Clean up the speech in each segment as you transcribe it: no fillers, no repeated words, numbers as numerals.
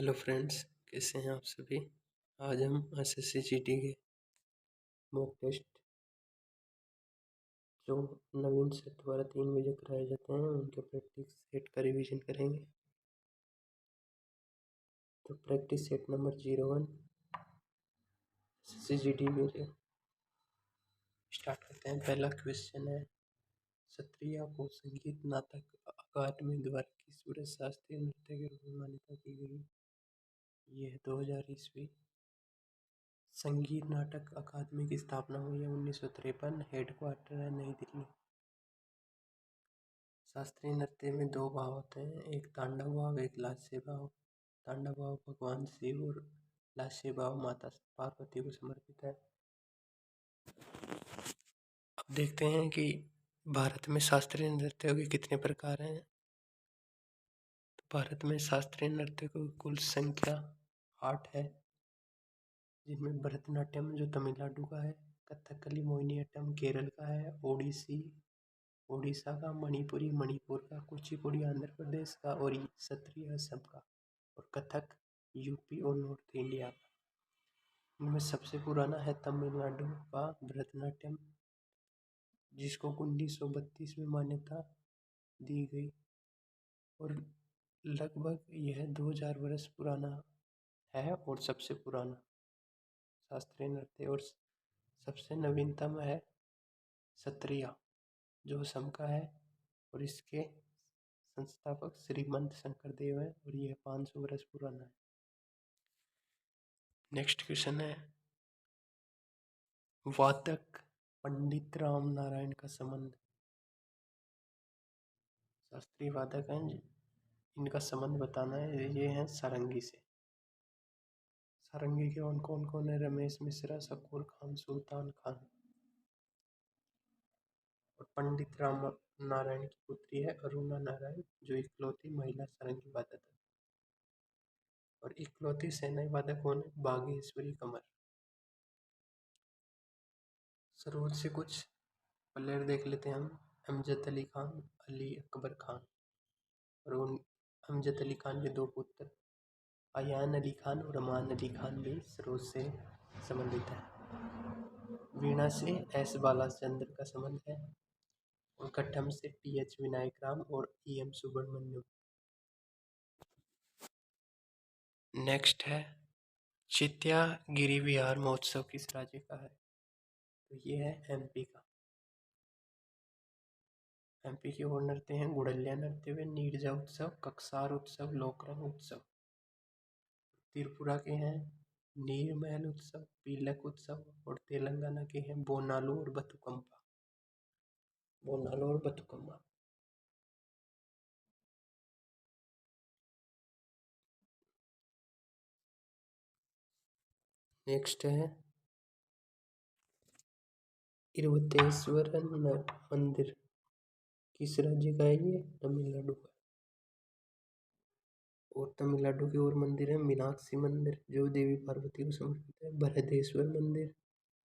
Hello friends, कैसे हैं आप सभी। आज हम एसएससी जीडी के मॉक टेस्ट जो नवीन सेट द्वारा 3 बजे कराए जाते हैं उनके प्रैक्टिस सेट का रिवीजन करेंगे। तो practice set number 01 SSC GD के लिए स्टार्ट करते हैं। पहला क्वेश्चन है, सत्रिया को संगीत नाटक अकादमी द्वारा किस वर्ष शास्त्रीय नृत्य के रूप में मान्यता दी गई। ये है 2000 ईस्वी। संगीत नाटक अकादमी की स्थापना हुई है 1953। हेडक्वार्टर है नई दिल्ली। शास्त्रीय नृत्य में 2 भाव होते हैं, एक तांडव भाव, एक लास्य भाव। तांडव भाव भगवान शिव और लास्य भाव माता पार्वती को समर्पित है। अब देखते हैं कि भारत में शास्त्रीय नृत्यों के कितने प्रकार हैं। तो भारत में शास्त्रीय नृत्य की कुल संख्या 8 है, जिनमें भरतनाट्यम जो तमिलनाडु का है, कथकली मोहिनीअट्टम केरल का है, ओडिसी उड़ीसा का, मणिपुरी मणिपुर का, कुचिपुड़ी आंध्र प्रदेश का और सत्रिय असम का, और कथक यूपी और नॉर्थ इंडिया का। इनमें सबसे पुराना है तमिलनाडु का भरतनाट्यम, जिसको 1932 में मान्यता दी गई और लगभग यह 2000 वर्ष पुराना है और सबसे पुराना शास्त्रीय नृत्य। और सबसे नवीनतम है सत्रिया जो असम का है और इसके संस्थापक श्रीमंत शंकर देव है और यह 500 वर्ष पुराना है। नेक्स्ट क्वेश्चन है, वादक पंडित राम नारायण का संबंध। शास्त्रीय वादक हैं, इनका संबंध बताना है। ये हैं सारंगी से। सारंगी के कौन कौन है, रमेश मिश्रा, शकूर खान, सुल्तान खान। और पंडित राम नारायण की पुत्री है अरुणा नारायण, जो इकलौती महिला सारंगी वादक है। और इकलौती सेनाई वादक कौन है, बागेश्वरी कमर। शुरुआत से कुछ प्लेयर देख लेते हैं हम। अमजद अली खान, अली अकबर खान। और उन अमजद अली खान के 2 पुत्र अयान अली खान और अमान अली खान भी सरोज से संबंधित है। वीणा से एस बालाचंद्र का संबंध है और कट्ठम से टीएच विनायक राम और ईएम सुब्रमण्यम। नेक्स्ट है, चित्या गिरी विहार महोत्सव किस राज्य का है। तो ये है एमपी का। एमपी के और नृत्य हैं गुड़लिया नृत्य व नीरजा उत्सव, कक्सार उत्सव, लोकरंग उत्सव। त्रिपुरा के हैं नीरमहल उत्सव, पीलक उत्सव। और तेलंगाना के हैं बोनालू और बथुकम्मा। बोनालू और बथुकम्मा। नेक्स्ट है, इरवतेश्वर मंदिर किस राज्य का है। ये तमिलनाडु का। और तमिलनाडु के और मंदिर है मीनाक्षी मंदिर जो देवी पार्वती को समर्पित है, बृहदेश्वर मंदिर,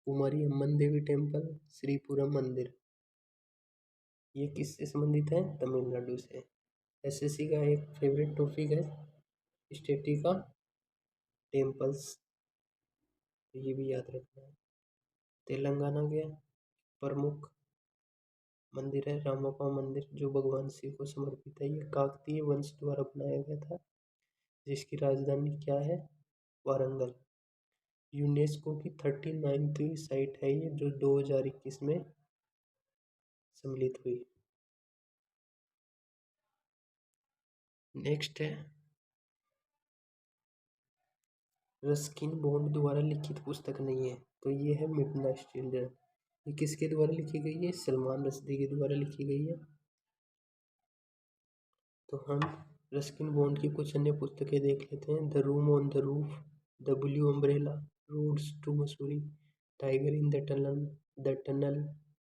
कुमारी अम्मन देवी टेम्पल, श्रीपुरम मंदिर। ये किससे संबंधित है, तमिलनाडु से। एसएससी का एक फेवरेट टॉपिक है स्टेटी का टेम्पल्स, ये भी याद रखना है। तेलंगाना के प्रमुख मंदिर है रामप्पा मंदिर जो भगवान शिव को समर्पित है। ये काकतीय वंश द्वारा बनाया गया था, जिसकी राजधानी क्या है, वारंगल। यूनेस्को की 39वीं साइट है ये, जो 2021 में सम्मिलित हुई। नेक्स्ट है, रस्किन बॉन्ड द्वारा लिखित पुस्तक नहीं है। तो ये है मिडनाइट चिल्ड्रन। ये किसके द्वारा लिखी गई है, सलमान रश्दी के द्वारा लिखी गई है। तो हम रस्किन बॉन्ड की कुछ अन्य पुस्तकें देख लेते हैं। The room on the roof, the blue umbrella, roads to Mussoorie, tiger in the tunnel,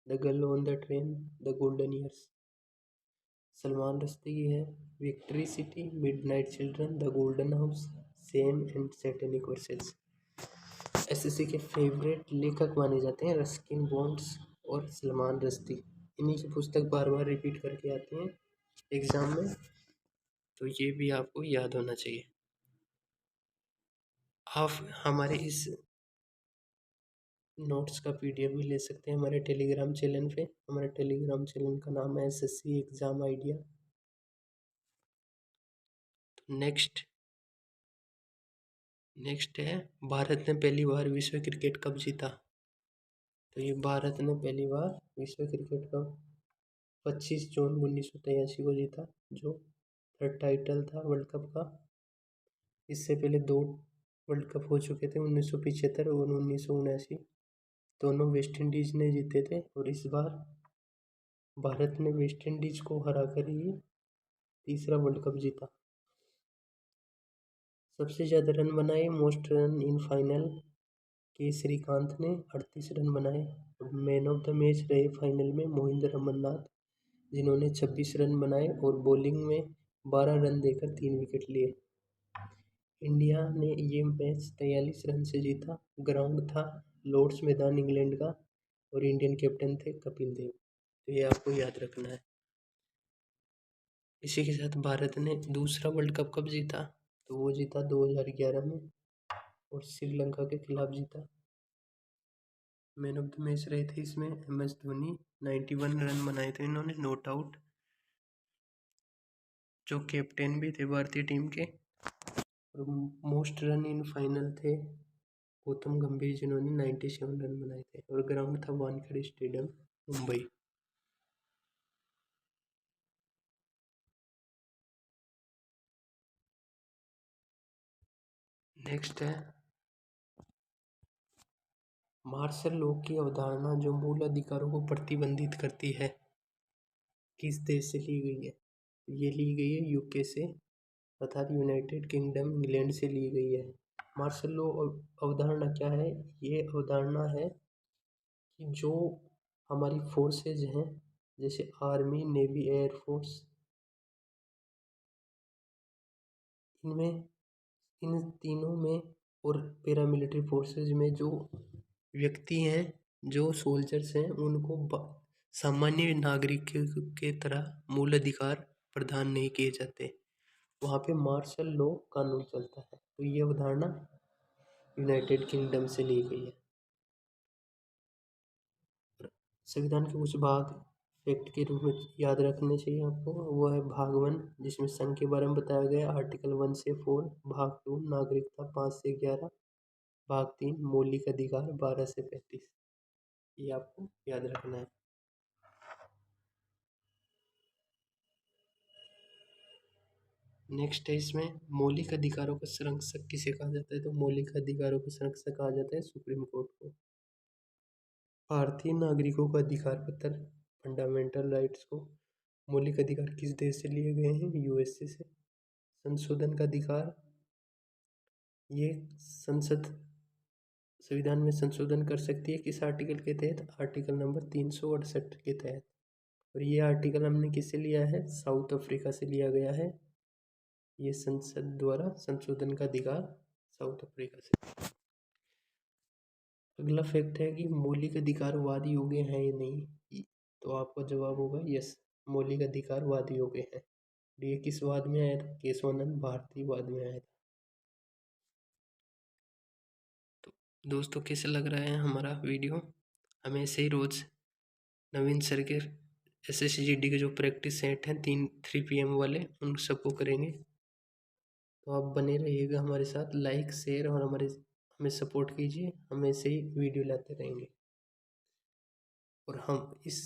the girl on the train, the golden years. Salman Rushdie की है victory city, midnight children, the golden house, shame and satanic verses. SSC के favourite लेखक माने जाते हैं Ruskin bonds और सलमान रश्दी। इन्हीं की पुस्तक बार बार रिपीट करके आती हैं एग्जाम में, तो ये भी आपको याद होना चाहिए। आप हमारे इस नोट्स का पीडीएफ भी ले सकते हैं हमारे टेलीग्राम चैनल पे। हमारे टेलीग्राम चैनल का नाम है SSC exam idea. Next next है, भारत ने पहली बार विश्व क्रिकेट कप जीता। तो ये भारत ने पहली बार विश्व क्रिकेट कप 25 जून 1983 को जीता, जो थर्ड टाइटल था वर्ल्ड कप का। इससे पहले दो वर्ल्ड कप हो चुके थे, 1975 और 1979। दोनों वेस्ट इंडीज़ ने जीते थे, और इस बार भारत ने वेस्ट इंडीज़ को हराकर ये तीसरा वर्ल्ड कप जीता। सबसे ज़्यादा रन बनाए, मोस्ट रन इन फाइनल के श्रीकांत ने 38 रन बनाए। मैन ऑफ द मैच रहे फाइनल में मोहिंद्र अमरनाथ, जिन्होंने 26 रन बनाए और बॉलिंग में 12 रन देकर 3 विकेट लिए। इंडिया ने ये मैच 43 रन से जीता। ग्राउंड था लॉर्ड्स मैदान इंग्लैंड का, और इंडियन कैप्टन थे कपिल देव। तो ये आपको याद रखना है। इसी के साथ भारत ने दूसरा वर्ल्ड कप कब जीता, तो वो जीता 2011 में, और श्रीलंका के खिलाफ जीता। मैन ऑफ द मैच रहे थे इसमें MS धोनी, 91 रन बनाए थे इन्होंने, नॉट आउट, जो कैप्टन भी थे भारतीय टीम के। और मोस्ट रन इन फाइनल थे गौतम गंभीर, जिन्होंने 97 रन बनाए थे, और ग्राउंड था वानखेड़े स्टेडियम, मुंबई। नेक्स्ट है, मार्शल लॉ की अवधारणा जो मूल अधिकारों को प्रतिबंधित करती है, किस देश से ली गई है? ये ली गई है यूके से, अर्थात यूनाइटेड किंगडम इंग्लैंड से ली गई है। मार्शल लॉ अवधारणा क्या है? ये अवधारणा है कि जो हमारी फोर्सेज हैं, जैसे आर्मी, नेवी, एयरफोर्स, इनमें, इन तीनों में, और पैरामिलिट्री फोर्सेज में जो व्यक्ति हैं, जो सोल्जर्स हैं, उनको सामान्य नागरिक के तरह मूल अधिकार प्रदान नहीं किए जाते। वहाँ पे मार्शल लॉ कानून चलता है। तो ये अवधारणा यूनाइटेड किंगडम से ली गई है। संविधान के कुछ भाग फैक्ट के रूप में याद रखने चाहिए आपको। वो है भाग 1, जिसमें संघ के बारे में बताया गया, आर्टिकल 1 से 4। भाग 2 नागरिकता 5 से 11। भाग 3 मौलिक अधिकार 12 से 35। ये आपको याद रखना है। नेक्स्ट है, इसमें मौलिक अधिकारों का संरक्षक किसे कहा जाता है? तो मौलिक अधिकारों का संरक्षक कहा जाता है सुप्रीम कोर्ट को। भारतीय नागरिकों का अधिकार पत्र, फंडामेंटल राइट्स को, मौलिक अधिकार किस देश से लिए गए हैं? USA से। संशोधन का अधिकार, ये संसद संविधान में संशोधन कर सकती है किस आर्टिकल के तहत? आर्टिकल नंबर 368 के तहत। और ये आर्टिकल हमने किससे लिया है? साउथ अफ्रीका से लिया गया है। ये संसद द्वारा संशोधन का अधिकार साउथ अफ्रीका से। अगला फैक्ट है कि मौलिक अधिकार वाद योग्य हैं या नहीं? तो आपका जवाब होगा यस, मौलिक अधिकार वाद योग्य है। ये किस वाद में आया था? केशवानंद भारती वाद में आया था। तो दोस्तों, कैसे लग रहा है हमारा वीडियो? हमें ऐसे ही रोज़ नवीन सर के SSCGD के जो प्रैक्टिस सेट हैं 3 PM वाले, उन सबको करेंगे। तो आप बने रहिएगा हमारे साथ, लाइक शेयर और हमें सपोर्ट कीजिए। हम ऐसे ही वीडियो लाते रहेंगे। और हम इस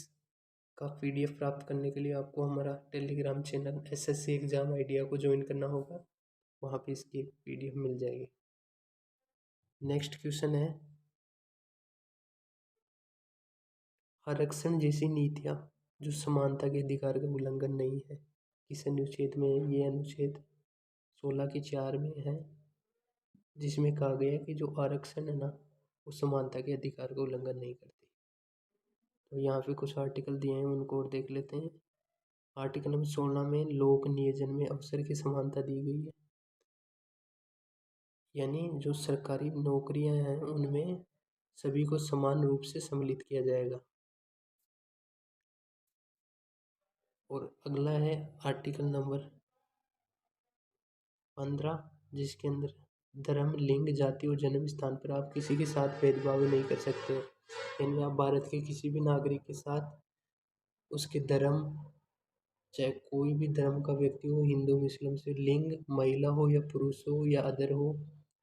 का PDF प्राप्त करने के लिए आपको हमारा Telegram channel SSC exam idea को ज्वाइन करना होगा। वहाँ पे इसकी PDF मिल जाएगी। नेक्स्ट क्वेश्चन है, आरक्षण जैसी नीतियाँ जो समानता के अधिकार का उल्लंघन नहीं है, किस अनुच्छेद में है? ये अनुच्छेद 16 के 4 में है, जिसमें कहा गया है कि जो आरक्षण है ना, वो समानता के अधिकार का उल्लंघन नहीं करती। तो यहाँ पे कुछ आर्टिकल दिए हैं, उनको और देख लेते हैं। आर्टिकल नंबर 16 में लोक नियोजन में अवसर की समानता दी गई है। यानी जो सरकारी नौकरियां हैं, उनमें सभी को समान रूप से सम्मिलित किया जाएगा। और अगला है आर्टिकल नंबर 15, जिसके अंदर धर्म, लिंग, जाति और जन्म स्थान पर आप किसी के साथ भेदभाव नहीं कर सकते। यानी आप भारत के किसी भी नागरिक के साथ उसके धर्म, चाहे कोई भी धर्म का व्यक्ति हो, हिंदू मुस्लिम से, लिंग महिला हो या पुरुष हो या अदर हो,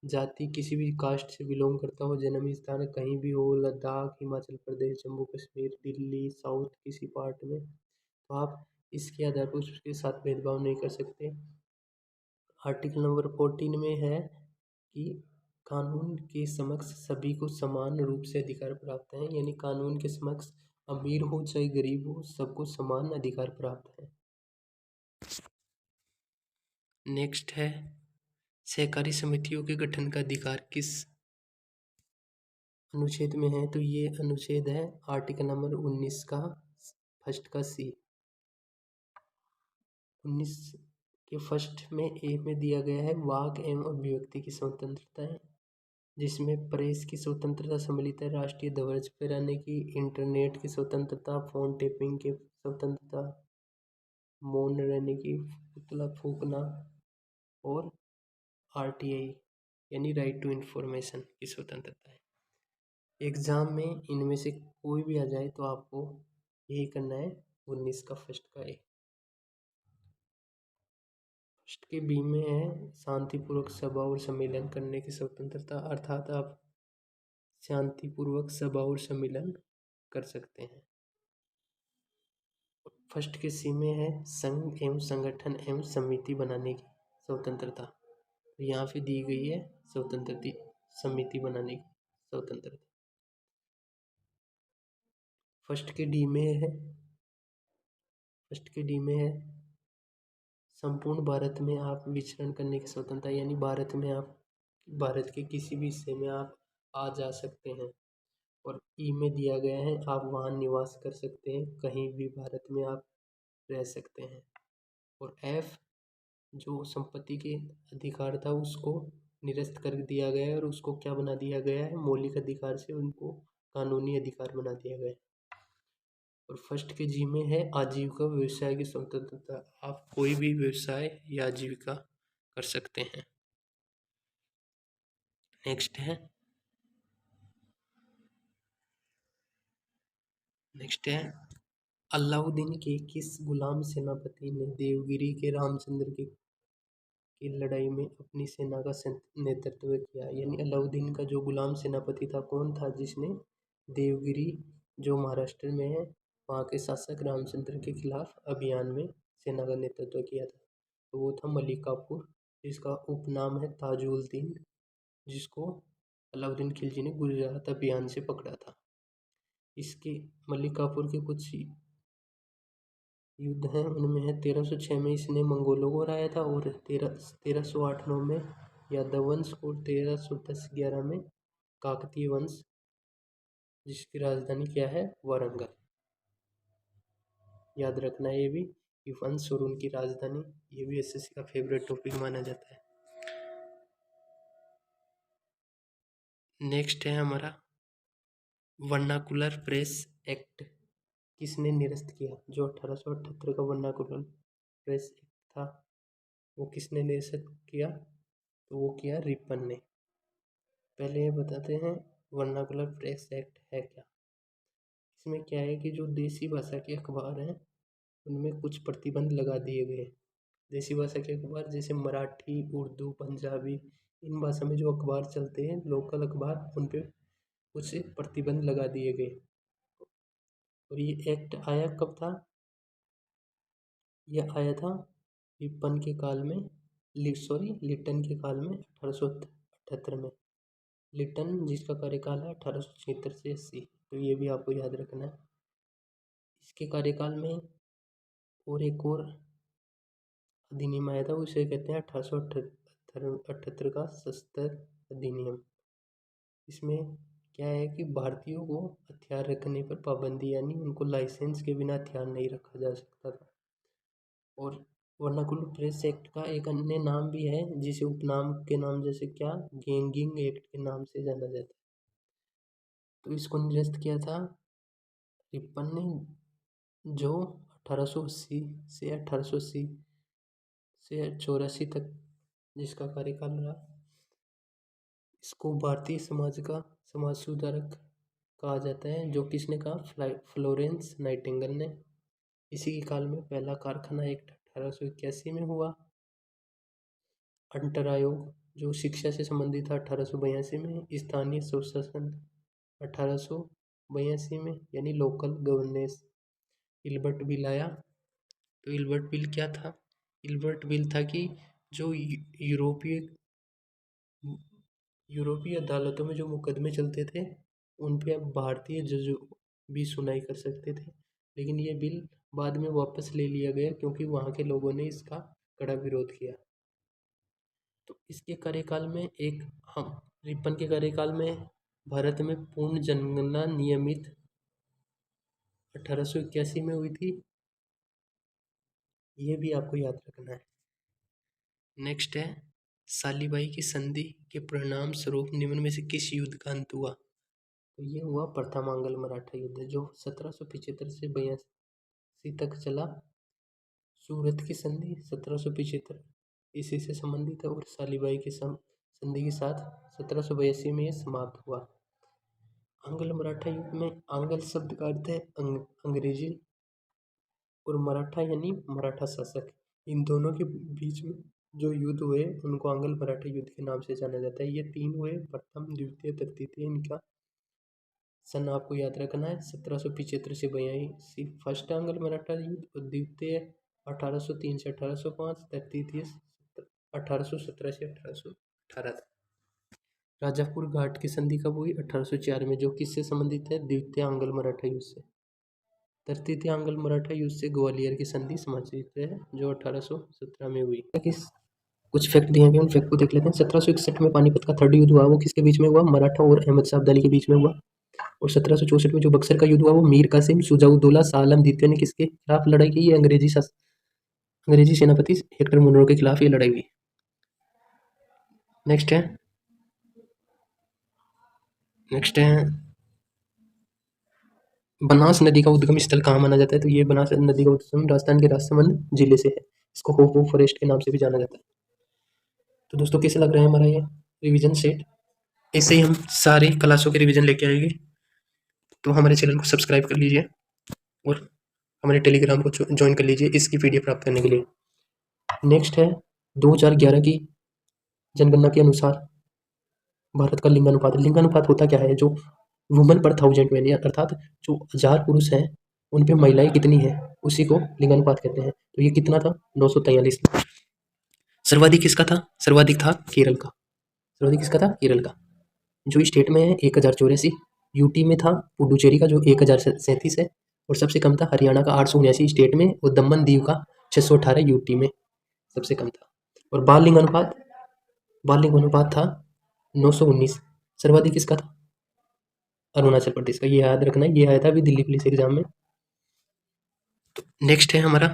जाति किसी भी कास्ट से बिलोंग करता हो, जन्म स्थान कहीं भी हो, लद्दाख, हिमाचल प्रदेश, जम्मू कश्मीर, दिल्ली, साउथ किसी पार्ट में, तो आप इसके आधार पर उसके साथ भेदभाव नहीं कर सकते। आर्टिकल नंबर 14 में है कि कानून के समक्ष सभी को समान रूप से अधिकार प्राप्त है। यानी कानून के समक्ष अमीर हो चाहे गरीब हो, सबको समान अधिकार प्राप्त है। नेक्स्ट है सहकारी समितियों के गठन का अधिकार किस अनुच्छेद में है? तो ये अनुच्छेद है आर्टिकल नंबर 19 का फर्स्ट का सी। 19 के फर्स्ट में ए में दिया गया है वाक एवं अभिव्यक्ति की स्वतंत्रता है, जिसमें प्रेस की स्वतंत्रता सम्मिलित है, राष्ट्रीय ध्वज फहराने की, इंटरनेट की स्वतंत्रता, फोन टेपिंग की स्वतंत्रता, मौन रहने की, पुतला फूकना और आरटीआई यानी राइट टू इंफॉर्मेशन की स्वतंत्रता है। एग्जाम में इनमें से कोई भी आ जाए तो आपको यही करना है 19 का फर्स्ट का ए। फर्स्ट के बी में है शांतिपूर्वक सभा और सम्मेलन करने की स्वतंत्रता, अर्थात आप शांतिपूर्वक सभा और सम्मेलन कर सकते हैं। फर्स्ट के सी में है संघ एवं संगठन एवं समिति बनाने की स्वतंत्रता, तो यहाँ पे दी गई है स्वतंत्रता, समिति बनाने की स्वतंत्रता। फर्स्ट के डी में है संपूर्ण भारत में आप विचरण करने की स्वतंत्रता, यानी भारत में आप भारत के किसी भी हिस्से में आप आ जा सकते हैं। और ई में दिया गया है आप वहाँ निवास कर सकते हैं, कहीं भी भारत में आप रह सकते हैं। और एफ जो संपत्ति के अधिकार था उसको निरस्त कर दिया गया है और उसको क्या बना दिया गया है, मौलिक अधिकार से उनको कानूनी अधिकार बना दिया गया है। और फर्स्ट के जी में है आजीविका व्यवसाय की स्वतंत्रता, आप कोई भी व्यवसाय या आजीविका कर सकते हैं। नेक्स्ट है अलाउद्दीन के किस गुलाम सेनापति ने देवगिरी के रामचंद्र की लड़ाई में अपनी सेना का नेतृत्व किया? यानी अलाउद्दीन का जो गुलाम सेनापति था कौन था, जिसने देवगिरी जो महाराष्ट्र में है वहाँ के शासक रामचंद्र के खिलाफ अभियान में सेना का नेतृत्व किया था? तो वो था मलिक काफूर, जिसका उपनाम है ताजुद्दीन, जिसको अलाउद्दीन खिलजी ने गुजरात अभियान से पकड़ा था। इसके मलिक काफूर के कुछ युद्ध हैं, उनमें है 1306 में इसने मंगोलों को हराया था, और 1308-9 में यादव वंश, और 1310-11 में काकतीय वंश, जिसकी राजधानी क्या है, वारंगल। याद रखना ये भी, ये वंश और उनकी राजधानी, ये भी एसएससी का फेवरेट टॉपिक माना जाता है। नेक्स्ट है हमारा वर्नाकुलर प्रेस एक्ट किसने निरस्त किया? जो 1878 का वर्नाकुलर प्रेस एक्ट था वो किसने निरस्त किया? तो वो किया रिपन ने। पहले ये बताते हैं वर्नाकुलर प्रेस एक्ट है क्या। इसमें क्या है कि जो देसी भाषा के अखबार हैं उनमें कुछ प्रतिबंध लगा दिए गए। देसी भाषा के अखबार जैसे मराठी, उर्दू, पंजाबी, इन भाषा में जो अखबार चलते हैं लोकल अखबार, उन पे कुछ प्रतिबंध लगा दिए गए। और ये एक्ट आया कब था? यह आया था रिपन के काल में, लिटन के काल में 1878 में। लिटन जिसका कार्यकाल है 1876 से 80, तो ये भी आपको याद रखना है। इसके कार्यकाल में और एक और अधिनियम आया था, उसे कहते हैं 1878 का सशस्त्र अधिनियम। इसमें क्या है कि भारतीयों को हथियार रखने पर पाबंदी, यानी उनको लाइसेंस के बिना हथियार नहीं रखा जा सकता था। और वर्नाकुलर प्रेस एक्ट का एक अन्य नाम भी है, जिसे उपनाम के नाम जैसे क्या, गैंगिंग एक्ट के नाम से जाना जाता है। तो इसको निरस्त किया था रिपन ने, जो 1880 से 1880 से 84 तक जिसका कार्यकाल रहा। इसको भारतीय समाज का समाज सुधारक कहा जाता है, जो किसने कहा? फ्लोरेंस नाइटिंगेल ने। इसी के काल में पहला कारखाना एक्ट 1881 में हुआ। अंतर आयोग जो शिक्षा से संबंधित था 1882 में। स्थानीय स्वशासन 1882 में, यानी लोकल गवर्नेंस। इल्बर्ट बिल आया। तो इल्बर्ट बिल क्या था? इल्बर्ट बिल था कि जो यूरोपीय यूरोपीय अदालतों में जो मुकदमे चलते थे उन पे अब भारतीय जज भी सुनवाई कर सकते थे, लेकिन ये बिल बाद में वापस ले लिया गया क्योंकि वहाँ के लोगों ने इसका कड़ा विरोध किया। तो इसके कार्यकाल में हम रिपन के कार्यकाल में भारत में पूर्ण जनगणना नियमित 1881 में हुई थी। ये भी आपको याद रखना है। नेक्स्ट है सालीबाई की संधि के परिणाम स्वरूप निम्न में से किस युद्ध का अंत हुआ? तो ये हुआ प्रथम आंग्ल मराठा युद्ध, जो 1775 से 82 तक चला। सूरत की संधि 1775 इसी से संबंधित है, और सालीबाई की संधि के साथ 1782 में ये समाप्त हुआ। आंग्ल मराठा युद्ध में आंग्ल शब्द का अर्थ है अंग्रेजी, और मराठा यानी मराठा शासक। इन दोनों के बीच में जो युद्ध हुए उनको आंग्ल मराठा युद्ध के नाम से जाना जाता है। ये 3 हुए, प्रथम, द्वितीय, तृतीय। इनका सन आपको याद रखना है 1775 से 82 फर्स्ट आंग्ल मराठा युद्ध, और द्वितीय 1803 से 1805, तृतीय 1817 से 1818। राजापुर घाट की संधि कब हुई? 1804 में, जो किससे संबंधित है? द्वितीय आंग्ल मराठा युद्ध से। तृतीय आंग्ल मराठा युद्ध से ग्वालियर की संधि संबंधित है, जो 1817 में हुई। कुछ फैक्ट दिए गए, उन फैक्ट को देख लेते हैं। 1761 में पानीपत का थर्ड युद्ध हुआ, वो किसके बीच में हुआ? मराठा और अहमद शाह अब्दाली के बीच में हुआ। और 1764 में जो बक्सर का युद्ध हुआ, वो मीर कासिम, शुजाउद्दौला, शाह आलम द्वितीय ने किसके खिलाफ लड़ाई की? ये अंग्रेजी सेनापति हेक्टर मुनरो के खिलाफ ये लड़ाई हुई। नेक्स्ट है बनास नदी का उद्गम स्थल कहाँ माना जाता है? तो ये बनास नदी का उद्गम राजस्थान के राजसमंद जिले से है। इसको होपो फॉरेस्ट के नाम से भी जाना जाता है। तो दोस्तों कैसे लग रहा है हमारा ये रिवीजन सेट? ऐसे ही हम सारे क्लासों के रिवीजन लेके आएंगे, तो हमारे चैनल को सब्सक्राइब कर लीजिए और हमारे टेलीग्राम को ज्वाइन कर लीजिए इसकी पीडीएफ प्राप्त करने के लिए। नेक्स्ट है 2011 की जनगणना के अनुसार भारत का लिंगानुपात। लिंगानुपात होता क्या है? जो वुमन पर 1000 मैन, अर्थात जो 1000 पुरुष हैं उन पे महिलाएं कितनी हैं, उसी को लिंगानुपात कहते हैं। तो ये कितना था? 943। सर्वाधिक किसका था? सर्वाधिक था केरल का। सर्वाधिक किसका था? केरल का। जो स्टेट में है 1084। यूटी में था पुडुचेरी का जो 1037 है, और सबसे कम था हरियाणा का 879 स्टेट में, और दमन दीव का 618 यूटी में सबसे कम था। और बाल लिंगानुपात था 919। सर्वाधिक किसका था? अरुणाचल प्रदेश का। ये याद रखना है, ये आया था अभी दिल्ली पुलिस एग्जाम में। तो नेक्स्ट है हमारा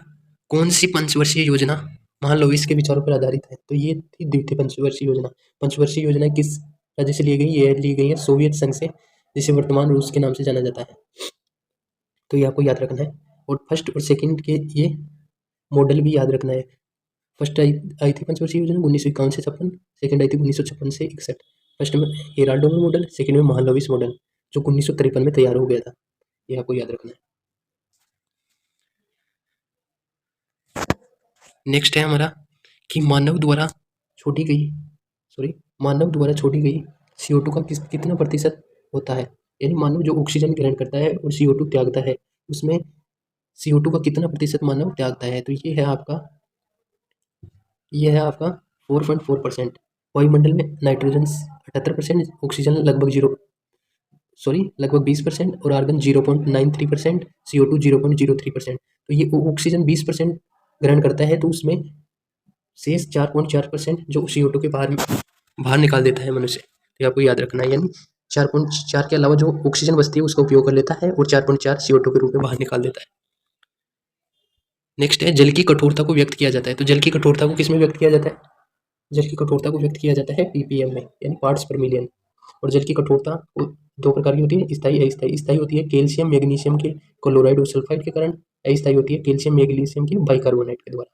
कौन सी पंचवर्षीय योजना महालनोबिस के विचारों पर आधारित है? तो ये थी द्वितीय पंचवर्षीय योजना। पंचवर्षीय योजना किस राज्य से ली गई? ये ली गई है सोवियत संघ से, जिसे वर्तमान रूस के नाम से जाना जाता है। तो ये आपको याद रखना है। और फर्स्ट और सेकंड के ये मॉडल भी याद रखना है। फर्स्ट आई थी पंचवर्षीय योजना 1951 से 56, सेकंड आई थी 1956 से 61। फर्स्ट में हेराल्डो मॉडल, सेकंड में महालनोबिस मॉडल, जो 1953 में तैयार हो गया था। ये आपको याद रखना है। नेक्स्ट है हमारा कि मानव द्वारा छोड़ी गई CO2 का कितना प्रतिशत होता है? यानी मानव जो ऑक्सीजन ग्रहण करता है और CO2 त्यागता है, उसमें CO2 का कितना प्रतिशत मानव त्यागता है? तो ये है आपका 4.4%। वायुमंडल में नाइट्रोजन 78%, ऑक्सीजन लगभग 20%, और आर्गन 0.93%, CO2 0.03%। तो ये ऑक्सीजन 20% ग्रहण करता है, तो उसमें शेष 4.4% जो CO2 के बाहर निकाल देता है मनुष्य। तो आपको याद रखना है, यानी 4.4 के अलावा जो ऑक्सीजन बचती है उसका उपयोग कर लेता है, और 4.4 CO2 के रूप में बाहर निकाल देता है। नेक्स्ट है जल की कठोरता को व्यक्त किया जाता है। तो जल की कठोरता को किस में व्यक्त किया जाता है? जल की कठोरता को व्यक्त किया जाता है ppm में, यानी पार्ट्स पर मिलियन। और जल की कठोरता 2 प्रकार की होती है, स्थायी अस्थायी। स्थायी होती है कैल्शियम मैग्नीशियम के क्लोराइड और सल्फाइड के कारण, अस्थायी होती है कैल्शियम मैग्नीशियम के बाइकार्बोनेट के द्वारा।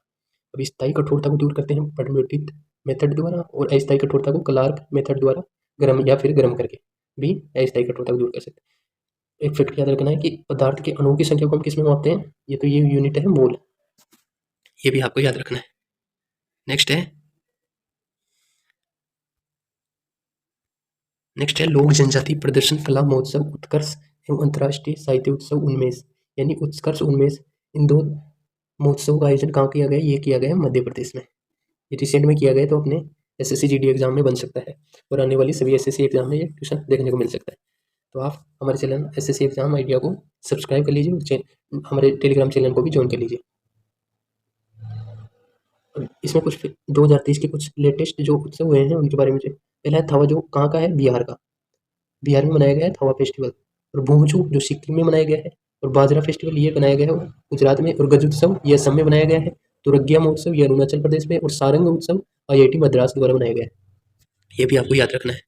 अब स्थायी कठोरता को दूर करते हैं परमिटिव मेथड द्वारा, और अस्थायी कठोरता को क्लार्क मेथड द्वारा गर्म या फिर गर्म करके भी अस्थायी कठोरता को दूर कर सकते हैं। एक फैक्ट याद रखना है कि पदार्थ के अणुओं की संख्या को हम किस में मापते हैं, ये तो ये यूनिट है मोल, ये भी आपको याद रखना है। नेक्स्ट है लोक जनजाति प्रदर्शन कला महोत्सव उत्कर्ष एवं अंतर्राष्ट्रीय साहित्य उत्सव उन्मेष, यानी उत्कर्ष उन्मेष, इन दो महोत्सव का आयोजन कहाँ किया गया, ये किया गया मध्य प्रदेश में। ये रिसेंट में किया गया तो अपने एसएससी जीडी एग्जाम में बन सकता है और आने वाली सभी एसएससी एग्जाम में ये क्वेश्चन देखने को मिल सकता है। तो आप हमारे चैनल एसएससी एग्जाम आइडिया को सब्सक्राइब कर लीजिए और हमारे टेलीग्राम चैनल को भी ज्वाइन कर लीजिए। इसमें कुछ 2023 के कुछ लेटेस्ट जो उत्सव हुए हैं उनके बारे में पहला है थवा, जो कहाँ का है, बिहार का। बिहार में मनाया गया है थवा फेस्टिवल। और भूमचू जो सिक्किम में मनाया गया है। और बाजरा फेस्टिवल ये बनाया गया है गुजरात में। और गज उत्सव ये असम में बनाया गया है। तुरग्या महोत्सव ये अरुणाचल प्रदेश में। और सारंग उत्सव IIT मद्रास द्वारा बनाया गया है। ये भी आपको याद रखना है,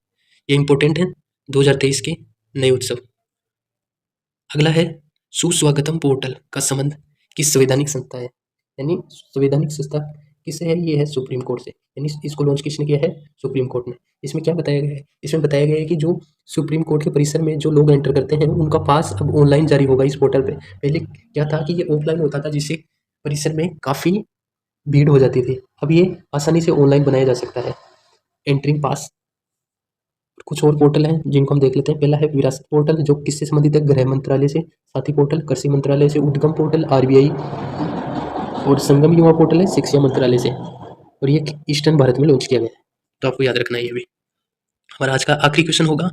ये इंपॉर्टेंट है 2023 के नए उत्सव। अगला है सुस्वागतम पोर्टल का संबंध किस संवैधानिक संस्था है, यानी संवैधानिक संस्था किससे है, ये है सुप्रीम कोर्ट से। यानी इसको लॉन्च किसने किया है, सुप्रीम कोर्ट ने। इसमें क्या बताया गया है, इसमें बताया गया है कि जो सुप्रीम कोर्ट के परिसर में जो लोग एंटर करते हैं उनका पास अब ऑनलाइन जारी होगा इस पोर्टल पे। पहले क्या था कि ये ऑफलाइन होता था, जिससे परिसर में काफ़ी भीड़ हो जाती थी। अब ये आसानी से ऑनलाइन बनाया जा सकता है। एंट्रिंग पास, कुछ और पोर्टल हैं जिनको हम देख लेते हैं। पहला है विरासत पोर्टल, जो किससे संबंधित है, गृह मंत्रालय से। साथी पोर्टल कृषि मंत्रालय से। उद्गम पोर्टल RBI। और संगम युवा पोर्टल है शिक्षा मंत्रालय से। और ये ईस्टर्न भारत में लॉन्च किया गया है, तो आपको याद रखना है ये भी। हमारा आज का आखिरी क्वेश्चन होगा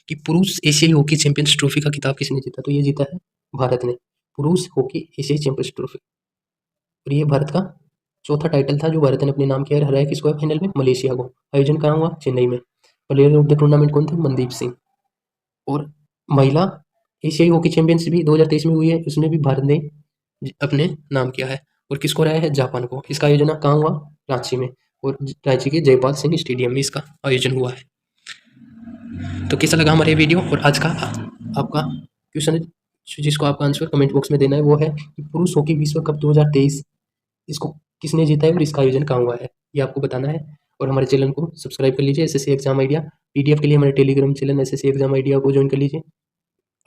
कि पुरुष एशियाई हॉकी चैंपियंस ट्रॉफी का खिताब किसने जीता, तो ये जीता है भारत ने, पुरुष हॉकी एशियाई चैंपियंस ट्रॉफी। और ये भारत का चौथा टाइटल था जो भारत ने अपने नाम किया। हराया किसको है फाइनल में, मलेशिया को। आयोजन कहाँ हुआ, चेन्नई में। प्लेयर ऑफ द टूर्नामेंट कौन थे, मनदीप सिंह। और महिला एशियाई हॉकी चैंपियनशिप भी 2023 में हुई है, उसमें भी भारत ने अपने नाम किया है। और किसको हराया है, जापान को। इसका आयोजन कहाँ हुआ, रांची में। और रांची के जयपाल सिंह स्टेडियम में इसका आयोजन हुआ है। तो कैसा लगा हमारा ये वीडियो। और आज का आपका क्वेश्चन जिसको आपका आंसर कमेंट बॉक्स में देना है वो है कि पुरुष हॉकी विश्व कप 2023 इसको किसने जीता है और इसका आयोजन कहाँ हुआ है, ये आपको बताना है। और हमारे चैनल को सब्सक्राइब कर लीजिए एसएससी एग्जाम आइडिया। PDF के लिए हमारे Telegram channel SSC exam idea को ज्वाइन कर लीजिए,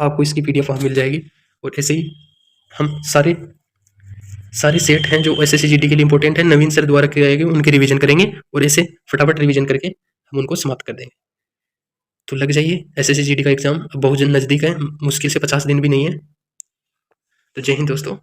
आपको इसकी PDF वहाँ मिल जाएगी। और ऐसे ही हम सारे सेट हैं जो SSC GD के लिए इंपॉर्टेंट है, नवीन सर द्वारा किए गए, उनके रिवीजन करेंगे और ऐसे फटाफट रिवीजन करके हम उनको समाप्त कर देंगे। तो लग जाइए, SSC GD का एग्जाम अब बहुत नज़दीक है, मुश्किल से 50 दिन भी नहीं है। तो जय हिंद दोस्तों।